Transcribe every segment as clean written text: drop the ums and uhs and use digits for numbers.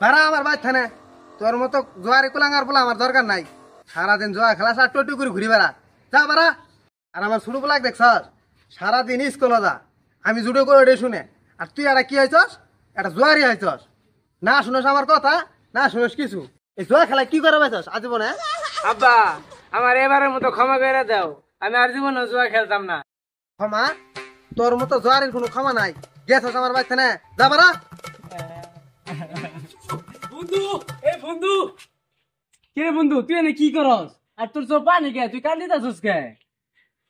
ভাড়া আমার বাদ থানে তোর মতো জোয়ারি কুলাঙ্গার বলে আমার দরকার নাই সারাদিন জোয়া খেলা আর টোটি করে ঘুরি বেড়া যা বাড়া আর আমার ছোট বলাক দেখছ সারাদিন স্কুলে যা আমি জুডো করে ওটা শুনে আর তুই আর কি হয়েছস একটা জোয়ারি হয়েছস না শুনস আমার কথা না শুনস কিছু এই জোয়া খেলায় কি করে পাইছস আজীবনে আব্বা আমার এবারের মতো ক্ষমা করে দাও আমি আর জীবনে জুয়া খেলতাম না ক্ষমা তোর মতো জোয়ারির কোনো ক্ষমা নাই গেছস আমার বাদ থানে যা বাড়া বন্ধু এ বন্ধু কে বন্ধু তুই এনে কি করস আর তোর চোখ পানি কে তুই কান্দি যাচ্ছিস কে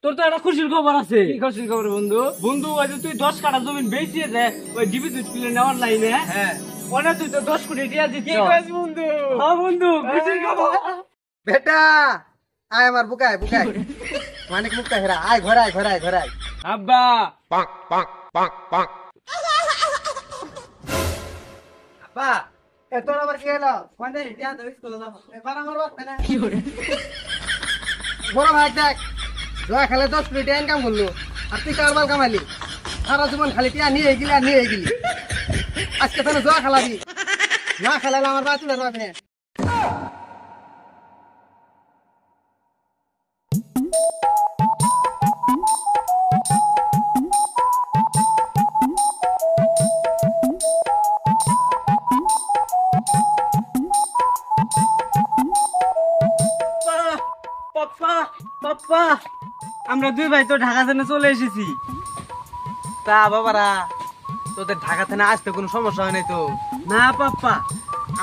তোর তো একটা খুশির খবর আছে কি খুশির খবর বন্ধু বন্ধু ওই যে তুই 10 কাঠা জমি বেচিয়ে দে ওই ডিবি দুধ কিনে নেওয়ার লাইনে হ্যাঁ ওনা তুই তো 10 কোটি টাকা জিতছিস কি কইছ বন্ধু হ্যাঁ বন্ধু খুশির খবর বেটা আয় আমার বুকায় মানিক মুক্তা হেরা আয় ঘরায় আব্বা বা এ তোর আবার কি হলো কোনটা ইতিহাস ধরে স্কুলে যাব এবার আমার বাদ না কি করে বড় ভাই দেখ জয়া খেলে 10 কোটি টাকা ইনকাম করলো আর তুই কারবাল কামাইলি সারা জীবন খালি টিয়া নিয়ে গেলি আজকে তাহলে জয়া খেলাবি না খেলালে আমার বাদ চলে যাবে না পাপ্পা আমরা দুই ভাই তো ঢাকা থেকে চলে এসেছি তা বাবারা তোদের ঢাকা থেকে আসতে কোনো সমস্যা হয় নাই তো না পাপ্পা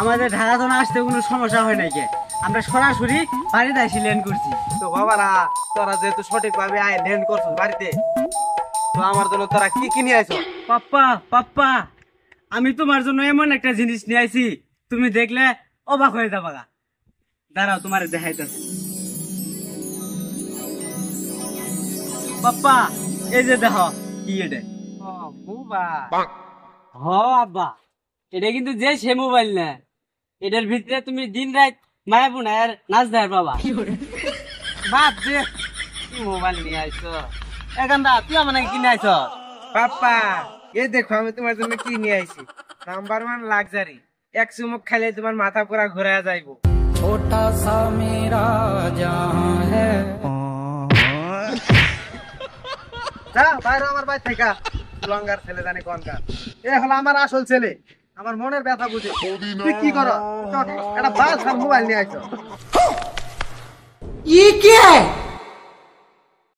আমাদের ঢাকা থেকে আসতে কোনো সমস্যা হয় নাই কে আমরা সরাসরি বাড়িতে এসে ল্যান্ড করছি তো বাবারা তোরা যেহেতু সঠিকভাবে আয় ল্যান্ড করছিস বাড়িতে তো আমার জন্য তোরা কি নিয়ে আইছো পাপ্পা আমি তোমার জন্য এমন একটা জিনিস নিয়ে আইছি তুমি দেখলে অবাক হয়ে যাবা দাঁড়াও তোমার দেখাইতেছি পাপ্পা এই যে দেখো কি এটা হ আব্বা এটা কিন্তু যে সে মোবাইল না এটার ভিতরে তুমি দিন রাত মায়া বোন আর নাচ দেয় বাবা বাদ দে কি মোবাইল নিয়ে আইছো এখানটা তুই আমার নাকি কিনে আইছো পাপ্পা এই দেখো আমি তোমার জন্য কি নিয়ে আইছি নাম্বার 1 লাক্সারি এক চুমুক খাইলে তোমার মাথা পুরা ঘুরে যাইবো ছোটা সা মেরা জাহান হ্যায় যা বাইরে আমার বাড়ি থেকে লঙ্গার ছেলে জানে কোনকার এ হলো আমার আসল ছেলে আমার মনের ব্যথা বুঝে তুই কি করো একটা বাস আর মোবাইল নিয়ে আইছো ये क्या है